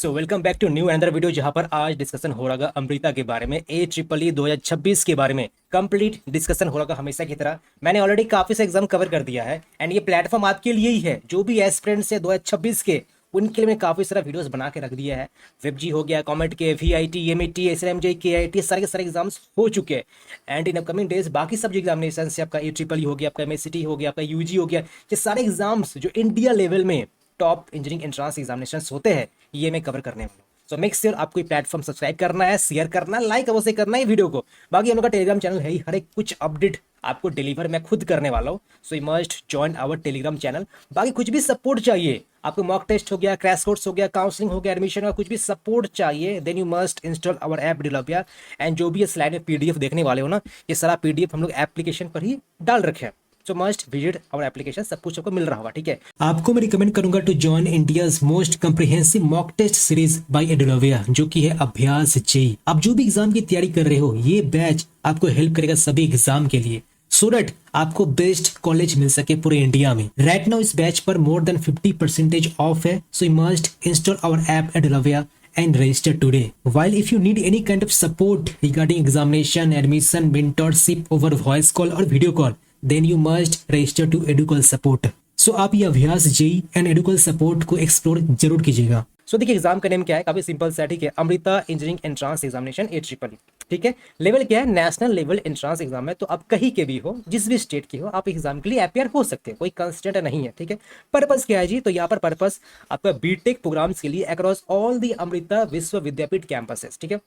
So welcome back to new another video, जहां पर आज डिस्कशन हो रहा अमृता के बारे में, ए ट्रिपल ई 2026 के बारे में कंप्लीट डिस्कशन हो रहा। हमेशा की तरह मैंने ऑलरेडी काफी से एग्जाम कवर कर दिया है एंड ये प्लेटफॉर्म आपके लिए ही है। जो भी एस्पिरेंट्स है 2026 के, उनके लिए मैंने काफी सारा वीडियोस बना के रख दिया है। वेबजी हो गया, कॉमेट के, VIT, MAT, SLMJ, KIT, सारे के सारे एग्जाम्स हो चुके हैं। एंड इन अपकमिंग डेज बाकी सब जो एग्जामिनेशन से आपका ए ट्रिपल ई हो गया, आपका MSCT हो गया, आपका UG हो गया, ये सारे एग्जाम्स जो इंडिया लेवल में टॉप इंजीनियरिंग एंट्रांस एग्जामिनेशन होते हैं, ये मैं कवर करने वाला हूँ। सो मेक श्योर आपको ये प्लेटफॉर्म सब्सक्राइब करना है, शेयर करना है, लाइक अवश्य करना है वीडियो को। बाकी हम लोग का टेलीग्राम चैनल है ही, हर एक कुछ अपडेट आपको डिलीवर मैं खुद करने वाला हूँ। So you must join our Telegram channel. बाकी कुछ भी सपोर्ट चाहिए आपको, मॉक टेस्ट हो गया, क्रैश कोर्स हो गया, काउंसलिंग हो गया, एडमिशन का कुछ भी सपोर्ट चाहिए, then you must install our app डेवलपिया। एंड जो भी ये स्लाइड में PDF देखने वाले हो ना, ये सारा PDF हम लोग एप्लीकेशन पर ही डाल रखे हैं। So must visit our application, सब कुछ आपको मिल रहा होगा। ठीक है, आपको मैं रिकमेंड करूंगा to join India's most comprehensive mock test series by Edulavya, जो कि है अभ्यास जेई। आप जो भी एग्जाम की तैयारी कर रहे हो, ये बैच आपको हेल्प करेगा सभी एग्जाम के लिए, सो दैट आपको बेस्ट कॉलेज मिल सके पूरे इंडिया में। राइट नाउ इस बैच पर मोर देन 50% ऑफ है। So you must install our app Edulavya and register today. While if you need any kind of support regarding examination, admission, mentorship over voice call or video call, then you must register to educall support. So आप ये अभ्यास JEE and एडुकल support को explore जरूर कीजिएगा। सो देखिए, exam का name क्या है, काफी सिंपल सा है। ठीक है, अमृता इंजीनियरिंग एंट्रांस एग्जामिनेशन ए ट्रिपल ई। ठीक है, लेवल क्या है, नेशनल लेवल एंट्रांस एग्जाम है। तो आप कहीं के भी हो, जिस भी स्टेट के हो, आप एग्जाम के लिए अपेयर हो सकते हैं, कोई कंस्टेंट नहीं है। ठीक है, पर्पस क्या है जी, तो यहाँ पर पर्पस आपका बीटेक प्रोग्राम्स के लिए अक्रॉस ऑल दी अमृता विश्व विद्यापीठ कैंपसेस। ठीक है,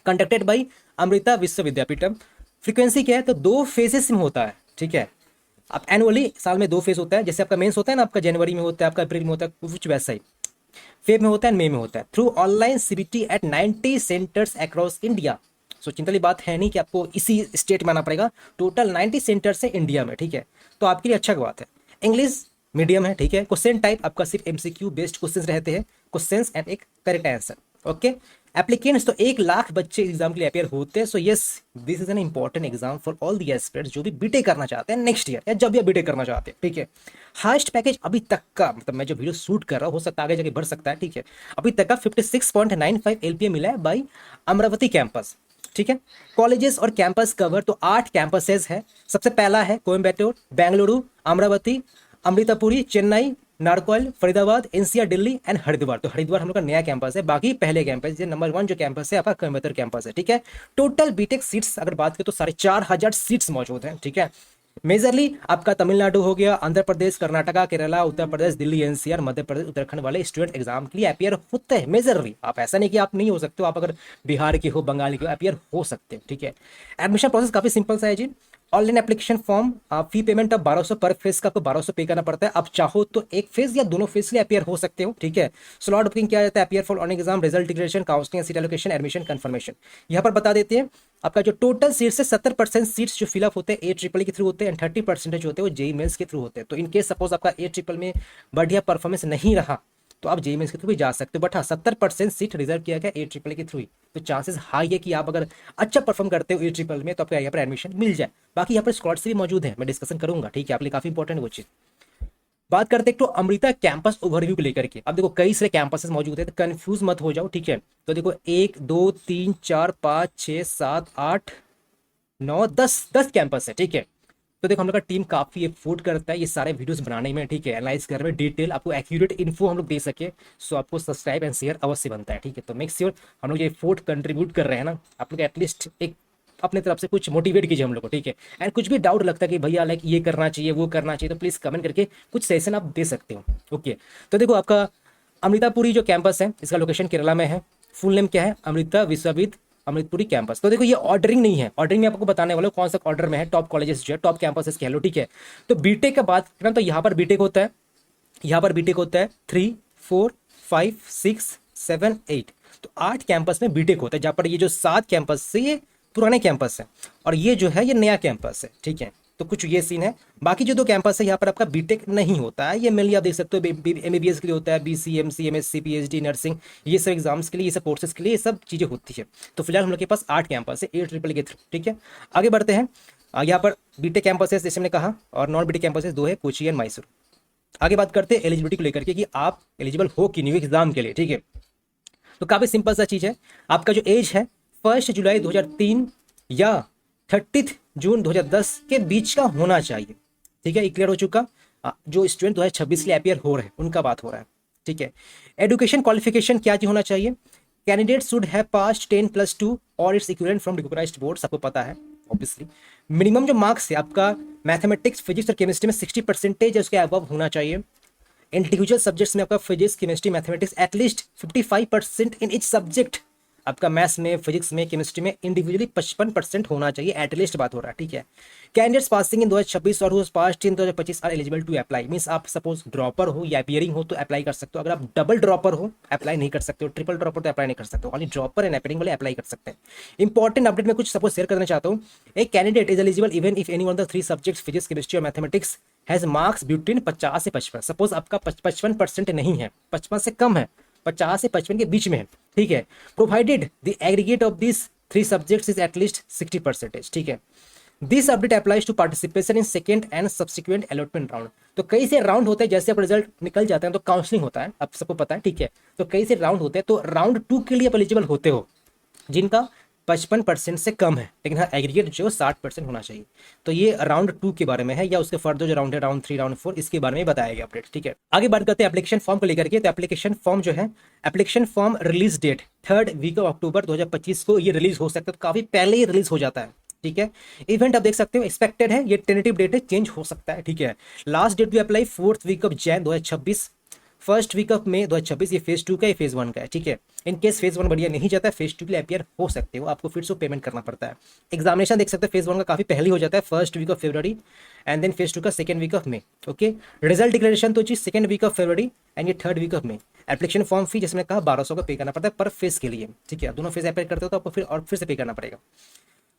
कंडक्टेड बाई अमृता विश्व विद्यापीठम। फ्रीक्वेंसी क्या है, तो 2 फेजेस में होता है। ठीक है, आप एनुअली साल में 2 फेज होता है, जैसे आपका मेंस होता है ना, आपका जनवरी में होता है, आपका अप्रैल में होता है, कुछ वैसा ही फेब में होता है, मई में होता है। Through online CBT at 90 centres across India. So चिंता वाली बात है नहीं कि आपको इसी स्टेट में आना पड़ेगा, टोटल 90 सेंटर्स है इंडिया में। ठीक है, तो आपके लिए अच्छा बात है। इंग्लिश मीडियम है। ठीक है, क्वेश्चन टाइप आपका सिर्फ MCQ बेस्ड क्वेश्चन रहते हैं, क्वेश्चंस एंड एक करेक्ट आंसर। ओके, एप्लीकेंट्स तो 1 लाख बच्चे एग्जाम के लिए अपेयर होते हैं। So yes, this is an important exam for all the aspirants जो भी बीटेक करना चाहते हैं नेक्स्ट ईयर, या जब भी बीटेक करना चाहते हैं। ठीक है, हाईएस्ट पैकेज अभी तक का, मतलब मैं जो वीडियो शूट कर रहा हूँ, हो सकता है आगे जाके बढ़ सकता है। ठीक है, अभी तक का 56.95 LPA मिला है बाई अमरावती कैंपस। ठीक है, कॉलेजेस और कैंपस कवर, तो 8 कैंपसेस है। सबसे पहला है कोयम्बटूर, बेंगलुरु, अमरावती, अमृतापुरी, चेन्नई, नारकोल, फरीदाबाद, NCR, दिल्ली एंड हरिद्वार। तो हरिद्वार हम लोग का नया कैंपस है। बाकी पहले कैंपस, ये नंबर 1 जो कैंपस है आपका कोयम्बटूर कैंपस है। ठीक है, टोटल बीटेक सीट्स अगर बात करें तो 4,500 सीट्स मौजूद हैं। ठीक है, मेजरली आपका तमिलनाडु हो गया, आंध्र प्रदेश, कर्नाटका, केरला, उत्तर प्रदेश, दिल्ली, NCR, मध्य प्रदेश, उत्तराखंड वाले स्टूडेंट एग्जाम के लिए अपियर होते हैं मेजरली। आप ऐसा नहीं कि आप नहीं हो सकते हो, आप अगर बिहार के हो, बंगाल के हो, अपियर हो सकते हो। ठीक है, एडमिशन प्रोसेस काफी सिंपल सा है जी। Online application form, fee payment अब 1200 पर फेज का, आपको 1200 पे करना पड़ता है। आप चाहो तो एक फेज या दोनों फेज के लिए अपियर हो सकते हो। ठीक है, स्लॉट बुकिंग क्या जाता है, appear for on exam, result declaration, counselling, seat allocation, admission confirmation. यहाँ पर बता देते हैं आपका जो टोटल सीट्स है, 70% सीट्स जो फिलअप होते हैं ए ट्रिपल के थ्रू होते हैं, एंड 30% होते हैं वो जेई मेंस के थ्रू होते हैं। तो इन केस सपोज आपका ए ट्रिपल में बढ़िया परफॉर्मेंस नहीं रहा, तो आप जेई मेंस के थ्रू भी जा सकते हो। बट हाँ, 70% सीट रिजर्व किया गया ए ट्रिपल के थ्रू ही। तो चांसेस हाई है कि आप अगर अच्छा परफॉर्म करते हो ए ट्रिपल में, तो आपको यहाँ पर एडमिशन मिल जाए। बाकी यहाँ पर स्कॉलर्स भी मौजूद है, मैं डिस्कशन करूंगा। ठीक है, आपके लिए काफी इंपॉर्टेंट वो चीज। बात करते हैं तो अमृता कैंपस ओवरव्यू को लेकर के। अब देखो कई सारे कैंपसेस मौजूद है, तो कंफ्यूज मत हो जाओ। ठीक है, तो देखो 1 2 3 4 5 6 7 8 9 10 कैंपस है। ठीक है, तो देखो हम लोग का टीम काफी एफोर्ट करता है ये सारे वीडियोस बनाने में। ठीक है, एनालाइज करने में, डिटेल आपको एक्यूरेट इन्फो हम लोग दे सके। सो आपको सब्सक्राइब एंड शेयर अवश्य बनता है। ठीक है, तो मेक श्योर हम लोग ये एफोर्ट कंट्रीब्यूट कर रहे हैं ना, आप लोग एटलीस्ट एक अपने तरफ से कुछ मोटिवेट कीजिए हम लोग को। ठीक है, एंड कुछ भी डाउट लगता है कि भैया लाइक ये करना चाहिए, वो करना चाहिए, तो प्लीज कमेंट करके कुछ सेशन आप दे सकते हो। ओके, तो देखो आपका अमृतापुरी जो कैंपस है, इसका लोकेशन केरला में है। फुल नेम क्या है, अमृता विश्वविद्यालय अमृतपुरी कैंपस। तो देखो ये ऑर्डरिंग नहीं है, ऑर्डरिंग में आपको बताने वाला हूँ कौन सा ऑर्डर में है, टॉप कॉलेजेस जो है, टॉप कैंपसेस कह लो। ठीक है, तो बीटेक का बात करें तो यहाँ पर बीटेक होता है, यहाँ पर बीटेक होता है 3 4 5 6 7 8। तो 8 कैंपस में बीटेक होता है, जहाँ पर ये जो 7 कैंपस से ये पुराने कैंपस है, और ये जो है ये नया कैंपस है। ठीक है, तो कुछ ये सीन है। बाकी जो 2 कैंपस है यहाँ पर आपका बीटेक नहीं होता है, ये मेनली आप देख सकते हो MBBS के लिए होता है, BC MC MSc PhD nursing, ये सब एग्जाम्स के लिए, ये सब कोर्सेज के लिए ये सब चीज़ें होती है। तो फिलहाल हम लोग के पास 8 कैंपस है ए ट्रिपल के थ्रू। ठीक है, आगे बढ़ते हैं। यहाँ पर बीटेक कैंपस है जैसे हमने कहा, और नॉन बीटेक कैंपस 2 है, कोची एंड मैसूर। आगे बात करते हैं एलिजिबिलिटी को लेकर के कि आप एलिजिबल हो कि नहीं एग्जाम के लिए। ठीक है, तो काफी सिंपल सा चीज है, आपका जो एज है 1 जुलाई 2003 या 30 जून 2010 के बीच का होना चाहिए। ठीक है, ये क्लियर हो चुका। जो स्टूडेंट 2026 के लिए अपियर हो रहे हैं उनका बात हो रहा है। ठीक है, एजुकेशन क्वालिफिकेशन क्या होना चाहिए, कैंडिडेट शुड हैव पास्ड 10+2 और it's equivalent from recognised board, सबको पता है ऑब्वियसली। मिनिमम जो मार्क्स है आपका मैथमेटिक्स फिजिक्स और केमिस्ट्री में 60% उसके अबव होना चाहिए। इंडिविजुअल सब्जेक्ट्स में आपका physics chemistry mathematics at least 55% in each subject, आपका मैथ्स में फिजिक्स में केमिस्ट्री में इंडिविजुअली 55% होना चाहिए एटलीस्ट, बात हो रहा है। ठीक है, कैंडिडेट्स पासिंग इन 2026 और passed in 2025 are eligible to apply, means आप सपोज ड्रॉपर हो या अपीयरिंग हो तो अप्लाई कर सकते हो। अगर आप डबल ड्रॉपर हो अप्लाई नहीं कर सकते हो, ट्रिपल ड्रॉपर तो अप्लाई नहीं कर सकते हो, ओनली ड्रॉपर एंड अपीयरिंग वाले अप्लाई कर सकते हैं। इंपॉर्टेंट अपडेट में कुछ सपोज शेयर करना चाहता हूँ, एक candidate is eligible even if any one of the 3 subjects physics chemistry और मैथमेटिक्स हैज मार्क्स बिटवीन 50 से 55। सपोज आपका 55% नहीं है, 55 से कम है, 50 से 55 के बीच में है। ठीक है, provided the aggregate of this 3 subjects is at least 60%। ठीक है, this update applies to participation in second and subsequent allotment round. तो कई से राउंड होते हैं, जैसे आप रिजल्ट निकल जाते हैं तो काउंसलिंग होता है, आप सबको पता है। ठीक है, तो कई से राउंड होते हैं, तो राउंड 2 के लिए आप एलिजिबल होते हो जिनका 55% से कम है, लेकिन हाँ एग्रीगेट जो 60% होना चाहिए। तो ये राउंड 2 के बारे में है, या उसके फर्दर जो राउंड है राउंड 3 राउंड 4 इसके बारे में बताया गया अपडेट। ठीक है, आगे बात करते हैं एप्लीकेशन फॉर्म को लेकर के। तो एप्लीकेशन फॉर्म जो है, application form release date 3rd week of October 2025 को ये रिलीज हो सकता है, तो काफी पहले ही रिलीज हो जाता है। ठीक है, इवेंट आप देख सकते हो एक्सपेक्टेड है, ये टेंटेटिव डेट है, चेंज हो सकता है। ठीक है, last date to apply 4th week of Jan 2026, 1st week of May 2026। ये फेज 2 का, ये फेज 1 का है। ठीक है, इन केस फेज 1 बढ़िया नहीं जाता है, फेज 2 के लिए अपियर हो सकते हो, आपको फिर से पेमेंट करना पड़ता है। एग्जामिनेशन देख सकते हैं फेज 1 का काफी पहले हो जाता है, 1st week of February, and then phase 2 का 2nd week of May. Okay, result declaration तो चीज 2nd week of February and ये 3rd week of May. Application form fee जिसमें कहा 1200 का पे करना पड़ता है पर फेज के लिए। ठीक है, दोनों फेज अप्लाई करते हो तो आपको फिर से पे करना पड़ेगा।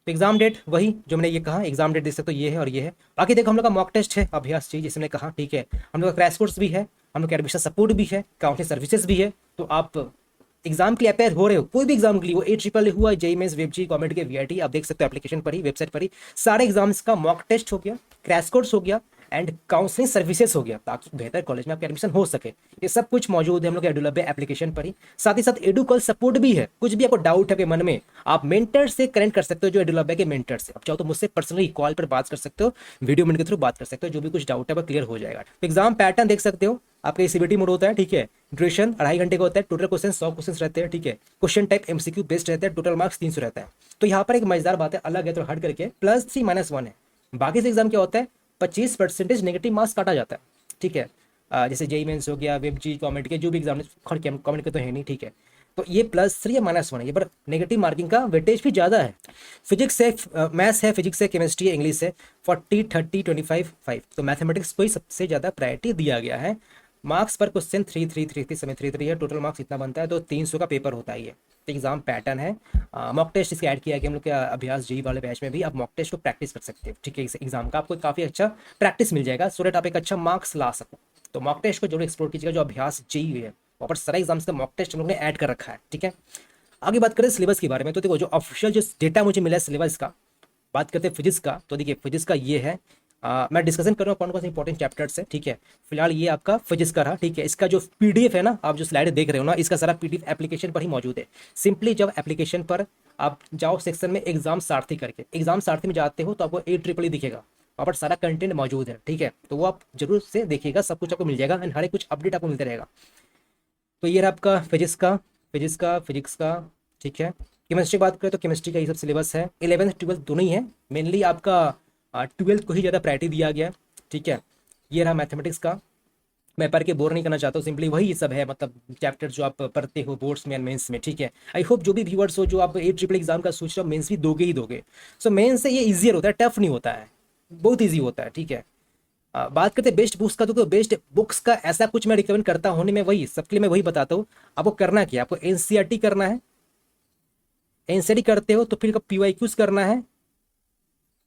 तो एग्जाम डेट वही जो मैंने ये कहा, एग्जाम डेट देख सकते हो, ये है और ये है। बाकी देखो हम लोग का मॉक टेस्ट है, अभ्यास चाहिए जिसने कहा। ठीक है, हम लोग का क्रैश कोर्स भी है, हम लोग का एडमिशन सपोर्ट भी है, काउंसलिंग सर्विसेज भी है। तो आप एग्जाम के लिए अपेयर हो रहे हो, कोई भी एग्जाम के लिए, वो AAA हुआ, JEE मेंस, वेबजी, गवर्नमेंट के VIT, आप देख सकते हो एप्लीकेशन पर ही, वेबसाइट पर ही सारे एग्जाम्स का मॉक टेस्ट हो गया, क्रैश कोर्स हो गया एंड काउंसलिंग सर्विसेज हो गया, ताकि बेहतर कॉलेज में आपका एडमिशन हो सके। ये सब कुछ मौजूद है हम लोग के एडुलैब एप्लीकेशन पर ही। साथ ही साथ एडुकॉल सपोर्ट भी है, कुछ भी आपको डाउट है आपके मन में, आप मेंटर से कनेक्ट कर सकते हो, जो एडुलैब के मेंटर से। आप चाहो तो मुझसे पर्सनली कॉल पर बात कर सकते हो, वीडियो मिनट के थ्रू बात कर सकते हो, जो भी कुछ डाउट है वो क्लियर हो जाएगा। तो एग्जाम पैटर्न देख सकते हो, आपका CBT मोड होता है। ठीक है, ड्यूरेशन 2.5 घंटे का होता है, टोटल क्वेश्चन 100 क्वेश्चन रहते हैं। ठीक है, क्वेश्चन टाइप MCQ बेस्ड रहता है, टोटल मार्क्स 300 रहता है। तो यहाँ पर एक मजेदार बात है, अलग है तो हट करके +3 -1 है। बाकी से एग्जाम क्या होता है, 25% नेगेटिव मार्क्स काटा जाता है। ठीक है, जैसे JEE मेंस हो गया, वेबजी, कमेंट के जो भी एग्जाम, कमेंट के तो है नहीं। ठीक है, तो ये +3 या -1 है, ये पर नेगेटिव मार्किंग का वेटेज भी ज़्यादा है। फिजिक्स से मैथ्स है, फिजिक्स से केमिस्ट्री है, इंग्लिश है 40 30 25 5। तो मैथमेटिक्स को ही सबसे ज़्यादा प्रायोरिटी दिया गया है। मार्क्स पर क्वेश्चन 3 समय 3 है, टोटल मार्क्स इतना बनता है, तो 300 का पेपर होता है ये। तो एग्जाम पैटर्न है। मॉक टेस्ट इसके ऐड किया कि हम लोग के अभ्यास JEE वाले बैच में भी आप मॉक टेस्ट को प्रैक्टिस कर सकते हो। ठीक है, इस एग्जाम का आपको काफ़ी अच्छा प्रैक्टिस मिल जाएगा, सो दैट आप एक अच्छा मार्क्स ला सको। तो मॉक टेस्ट को जरूर एक्सप्लोर कीजिएगा, जो अभ्यास JEE है वहाँ पर सारा एग्जाम्स का मॉक टेस्ट हम लोग ने ऐड कर रखा है। ठीक है, आगे बात करें सिलेबस के बारे में। तो देखो, जो ऑफिशियल जो डेटा मुझे मिला है सिलेबस का, बात करते हैं फिजिक्स का। तो देखिए फिजिक्स का ये है, मैं डिस्कशन कर रहा हूँ कौन कौन से इंपॉर्टेंट चैप्टर्स है। ठीक है, फिलहाल ये आपका फिजिक्स का रहा। ठीक है, इसका जो PDF है ना, आप जो स्लाइड देख रहे हो ना, इसका सारा PDF एप्लीकेशन पर ही मौजूद है। सिंपली जब एप्लीकेशन पर आप जाओ सेक्शन में एग्जाम सारथी करके, एग्जाम सारथी में जाते हो तो आपको AEEE दिखेगा, वहाँ पर सारा कंटेंट मौजूद है। ठीक है, तो वो आप जरूर से देखिएगा, सब कुछ आपको मिल जाएगा एंड हर एक कुछ अपडेट आपको मिलता रहेगा। तो ये रहा आपका फिजिक्स का। ठीक है, केमिस्ट्री बात करें तो केमिस्ट्री का ये सब सिलेबस है, 11th 12th दोनों ही है। मेनली आपका 12th को ही ज़्यादा प्रायोरिटी दिया गया। ठीक है, ये रहा मैथमेटिक्स का। मैं पढ़ के बोर नहीं करना चाहता हूँ, सिंपली वही सब है, मतलब चैप्टर जो आप पढ़ते हो बोर्ड्स में एंड मेंस में। ठीक है, आई होप जो भी व्यूअर्स हो, जो आप AEEE एग्जाम का सोच रहे हो, मेंस भी दोगे ही दोगे। सो मेंस से ये ईजियर होता है, टफ नहीं होता है, बहुत ईजी होता है। ठीक है, बात करते हैं बेस्ट बुक्स का। तो बेस्ट बुक्स का ऐसा कुछ मैं रिकमेंड करता हूँ नहीं, मैं वही सबके लिए मैं वही बताता हूँ। आपको करना क्या, आपको NCERT करना है, NCERT करते हो तो फिर PYQs करना है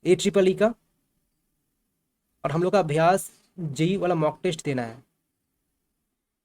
AEEE का, और हम लोग का अभ्यास JEE वाला मॉक टेस्ट देना है।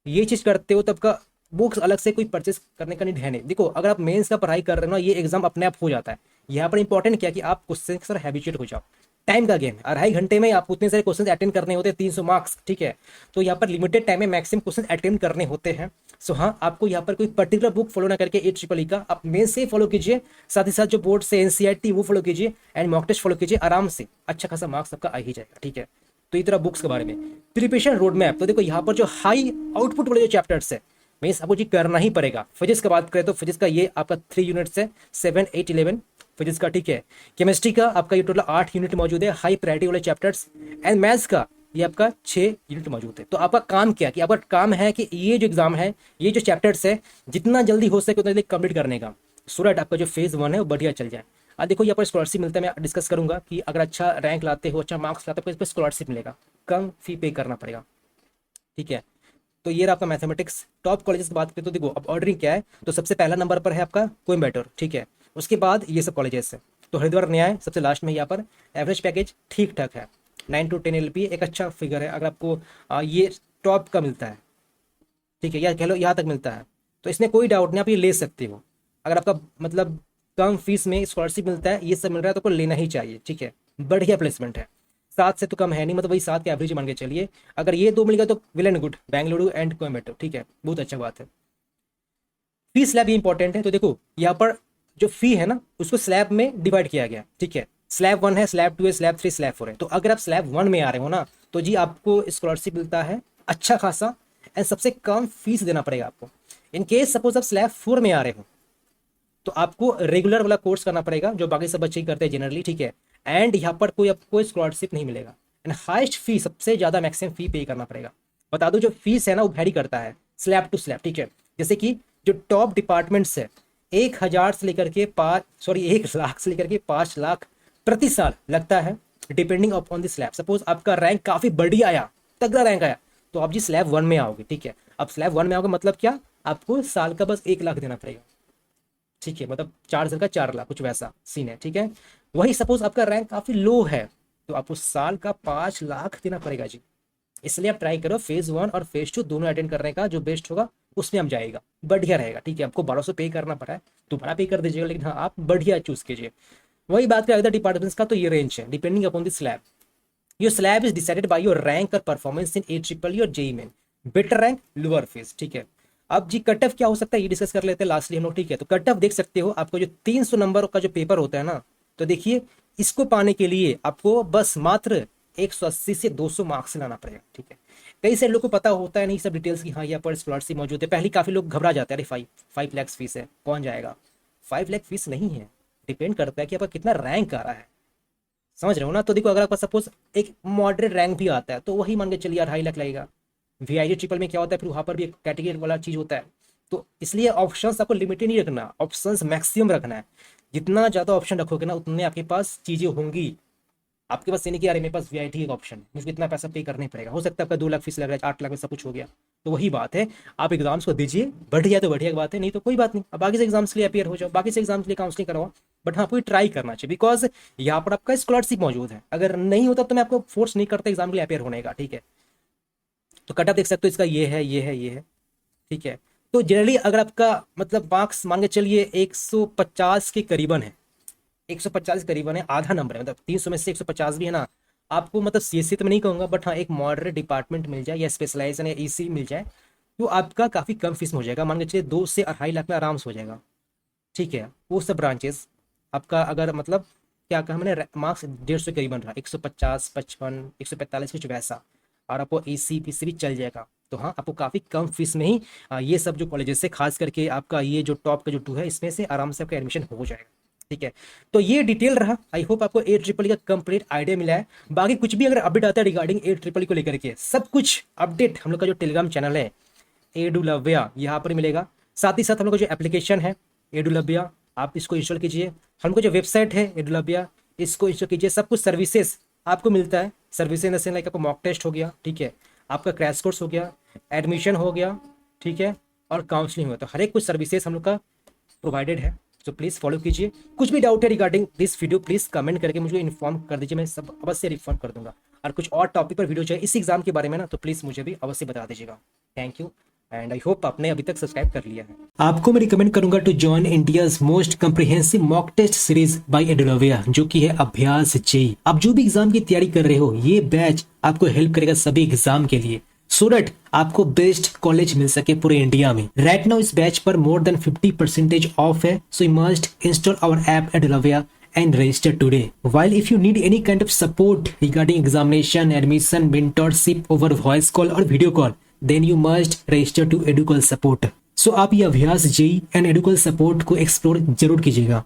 ये चीज करते हो तब का बुक्स अलग से कोई परचेस करने का नहीं है नहीं। देखो, अगर आप मेंस का पढ़ाई कर रहे हो ना, ये एग्जाम अपने आप हो जाता है। यहाँ पर इंपॉर्टेंट क्या कि आप क्वेश्चन के साथ हैबिचुएट हो जाओ। टाइम का गेम, 2.5 घंटे में आपको उतने सारे क्वेश्चन अटेंड करने होते हैं, 300 मार्क्स। ठीक है, तो यहाँ पर लिमिटेड टाइम में मैक्सिमम क्वेश्चन अटेंड करने होते हैं। सो हाँ, आपको यहाँ पर कोई पर्टिकुलर बुक फॉलो ना करके AEEE का आप मेन से फॉलो कीजिए, साथ ही साथ जो बोर्ड से NCERT वो फॉलो कीजिए एंड मॉक टेस्ट फॉलो कीजिए, आराम से अच्छा खासा मार्क्स आपका आ ही जाएगा। ठीक है, तो ये तरह बुक्स के बारे में। प्रिपरेशन रोड मैप, तो देखो यहाँ पर जो हाई आउटपुट वाले जो चैप्टर्स है मीन्स आपको जी करना ही पड़ेगा। फिजिक्स की बात करें तो फिजिक्स का ये आपका 3 यूनिट्स है, 7, 8, 11 फिजिक्स का। ठीक है, केमिस्ट्री का आपका ये टोटल 8 यूनिट मौजूद है, हाई प्रायोरिटी वाले चैप्टर्स। एंड मैथ्स का ये आपका 6 यूनिट मौजूद है। तो आपका काम क्या कि आपका काम है कि ये जो एग्जाम है, ये जो चैप्टर्स है, जितना जल्दी हो सके उतना जल्दी कंप्लीट करने का, सो दैट आपका जो फेज 1 है वो बढ़िया चल जाए। अब देखो यहाँ पर स्कॉलरशिप मिलता है, मैं डिस्कस करूंगा कि अगर अच्छा रैंक लाते हो, अच्छा मार्क्स लाते हो तो इस पर स्कॉलरशिप मिलेगा, कम फी पे करना पड़ेगा। ठीक है, तो ये रहा आपका मैथमेटिक्स। टॉप कॉलेजेस की बात करें तो देखो अब ऑर्डरिंग क्या है, तो सबसे पहला नंबर पर है आपका कोयम्बटूर। ठीक है, उसके बाद ये सब कॉलेजेस है, तो हरिद्वार नया है सबसे लास्ट में। यहाँ पर एवरेज पैकेज ठीक ठाक है, 9 to 10 LP एक अच्छा फिगर है अगर आपको ये टॉप का मिलता है। ठीक है, या कह लो यहाँ तक मिलता है, तो इसमें कोई डाउट नहीं, आप ये ले सकते हो। अगर आपका मतलब कम फीस में स्कॉलरशिप मिलता है, ये सब मिल रहा है, तो आपको लेना ही चाहिए। ठीक है, बढ़िया प्लेसमेंट है, 7 से तो कम है नहीं, मतलब वही 7 के एवरेज मान के चलिए। अगर ये 2 मिल गया तो well and good, Bengaluru and Coimbatore. ठीक है, बहुत अच्छा बात है। फी स्लैब भी इंपॉर्टेंट है, तो देखो यहाँ पर जो फी है ना उसको स्लैब में डिवाइड किया गया। ठीक है, स्लैब 1 है, स्लैब 2 है, स्लैब 3, स्लैब 4 है। तो अगर आप स्लैब 1 में आ रहे हो ना तो जी आपको स्कॉलरशिप मिलता है अच्छा खासा एंड सबसे कम फीस देना पड़ेगा आपको। इन केस सपोज आप स्लैब 4 में आ रहे हो तो आपको रेगुलर वाला कोर्स करना पड़ेगा जो बाकी सब बच्चे ही करते हैं जनरली। ठीक है, एंड यहाँ पर कोई आपको स्कॉलरशिप नहीं मिलेगा एंड हाईएस्ट फी, सबसे ज्यादा मैक्सिमम फी पे करना पड़ेगा। बता दो जो फीस है ना वो वैरी करता है स्लैब टू स्लैब। ठीक है, जैसे कि जो टॉप डिपार्टमेंट्स है 1,000 से लेकर के 1 लाख से लेकर के 5 लाख प्रति साल लगता है, depending upon the slab. Suppose आपका रैंक काफी बढ़िया आया, तगड़ा रैंक आया, तो आप जी स्लैब 1 में आओगे। ठीक है, अब स्लैब 1 में आओगे मतलब क्या, आपको साल का बस 1 लाख देना पड़ेगा। ठीक है, मतलब 4 साल का 4 लाख, कुछ वैसा सीन है। ठीक है, वही सपोज आपका रैंक काफी लो है तो आपको साल का 5 लाख देना पड़ेगा जी। इसलिए आप ट्राई करो फेज 1 और फेज 2 दोनों अटेंड करने का, जो बेस्ट होगा उसमें आप जाएगा, बढ़िया रहेगा। ठीक है, आपको 1200 पे करना पड़ा है तो बड़ा पे कर दीजिएगा, लेकिन हाँ आप बढ़िया चूज कीजिए। वही बात करें अदर डिपार्टमेंट्स का, तो ये रेंज है depending upon the slab. Your slab is decided by your rank और परफॉर्मेंस इन AEEE और JEE main, better rank lower fees. ठीक है, अब जी कट ऑफ क्या हो सकता है ये डिस्कस कर लेते हैं लास्टली हम लोग। ठीक है, तो कट ऑफ देख सकते हो, आपको जो 300 नंबर का जो पेपर होता है ना, तो देखिए इसको पाने के लिए आपको बस मात्र 180 से 200 मार्क्स लाना पड़ेगा। ठीक है, कई सारे लोग को पता होता है नहीं सब डिटेल्स की, हाँ यहाँ पर स्कॉलरशिप मौजूद है। पहले काफी लोग घबरा जाते हैं, अरे 5 लाख फीस है कौन जाएगा। 5 लाख फीस नहीं है, डिपेंड करता है कि आपका कितना रैंक आ रहा है, समझ रहे हो ना। तो देखो अगर आपका सपोज एक मॉडरेट रैंक भी आता है तो वही मान के चलिए 2.5 लाख लगेगा। VIT ट्रिपल में क्या होता है, फिर वहां पर भी एक कैटेगरी वाला चीज होता है, तो इसलिए ऑप्शंस आपको लिमिटेड नहीं रखना, ऑप्शंस मैक्सिमम रखना है। जितना ज्यादा ऑप्शन रखोगे ना उतने आपके पास चीजें होंगी। आपके पास ये नहीं कि यार मेरे पास VIT एक ऑप्शन है, मुझे इतना पैसा पे करना ही पड़ेगा। हो सकता है आपका 2 लाख फीस लग रहा है, 8 लाख में सब कुछ हो गया। तो वही बात है, आप एग्जाम्स को दीजिए, बढ़िया तो बढ़िया बात है, नहीं तो कोई बात नहीं, अब बाकी से एग्जाम्स के लिए अपियर हो जाओ, बाकी से एग्जाम्स के लिए काउंसलिंग करवाओ। बट हाँ, कोई ट्राई करना चाहिए, बिकॉज यहाँ पर आपका स्कॉलरशिप मौजूद है। अगर नहीं होता तो मैं आपको फोर्स नहीं करता एग्जाम के लिए अपियर होने का। ठीक है, तो कट ऑफ देख सकते हो, इसका ये है, ये है, ये है। ठीक है, तो जनरली अगर आपका मतलब मार्क्स मान के चलिए 150 के करीबन है, 150 के करीबन है, आधा नंबर है, मतलब 300 में से 150 भी है ना, आपको मतलब CSC तो मैं नहीं कहूंगा, बट हाँ एक मॉडरेट डिपार्टमेंट मिल जाए या स्पेशलाइजेशन या EC मिल जाए तो आपका काफी कम फीस में हो जाएगा। मान के चलिए 2 से 2.5 लाख में आराम से हो जाएगा। ठीक है, वो सब ब्रांचेस आपका अगर मतलब क्या कहा मैंने, मार्क्स 150 करीबन रहा, 150, 55, 145 कुछ वैसा, और आपको AC PC भी चल जाएगा, तो हाँ आपको काफ़ी कम फीस में ही ये सब जो कॉलेजेस से, खास करके आपका ये जो टॉप का जो 2 है इसमें से आराम से आपका एडमिशन हो जाएगा। ठीक है, तो ये डिटेल रहा, आई होप आपको AEEE का कंप्लीट आइडिया मिला है। बाकी कुछ भी अगर अपडेट आता है रिगार्डिंग AEEE को लेकर के, सब कुछ अपडेट हम लोग का जो टेलीग्राम चैनल है एडुलव्या यहाँ पर मिलेगा। साथ ही साथ हम लोग का जो एप्लीकेशन है एडुलव्या, आप इसको इंस्टॉल कीजिए। हमको जो वेबसाइट है एडुलव्या, इसको इंस्टॉल कीजिए। सब कुछ सर्विसेज आपको मिलता है, सर्विसेज जैसे लाइक आपको मॉक टेस्ट हो गया, ठीक है, आपका क्रैश कोर्स हो गया, एडमिशन हो गया, ठीक है, और काउंसलिंग हो गया। तो हर एक कुछ सर्विसेज हम लोग का प्रोवाइडेड है, तो प्लीज़ फॉलो कीजिए। कुछ भी डाउट है regarding this video please comment करके मुझे इन्फॉर्म कर दीजिए, मैं सब अवश्य रिफंड कर दूंगा। और कुछ और टॉपिक पर वीडियो चाहिए इस एग्जाम के बारे में ना, तो प्लीज़ मुझे भी अवश्य बता दीजिएगा। Thank you and I hope आपने अभी तक सब्सक्राइब कर लिया है। आपको मैं रिकमेंड करूंगा to join India's most comprehensive mock test series by Edulavya, जो कि है अभ्यास जेईई। आप जो भी एग्जाम की तैयारी कर रहे हो, ये बैच आपको हेल्प करेगा सभी एग्जाम के लिए। सो दैट आपको बेस्ट कॉलेज मिल सके पूरे इंडिया में। राइट नाउ इस बैच पर मोर देन 50% ऑफ है, so you must install our app at Lavia and register today. While if you need any kind of support regarding examination, admission, mentorship over voice call or video call, then you must register to Educall support. So आप ये अभ्यास JEE and एडुकल support को explore जरूर कीजिएगा।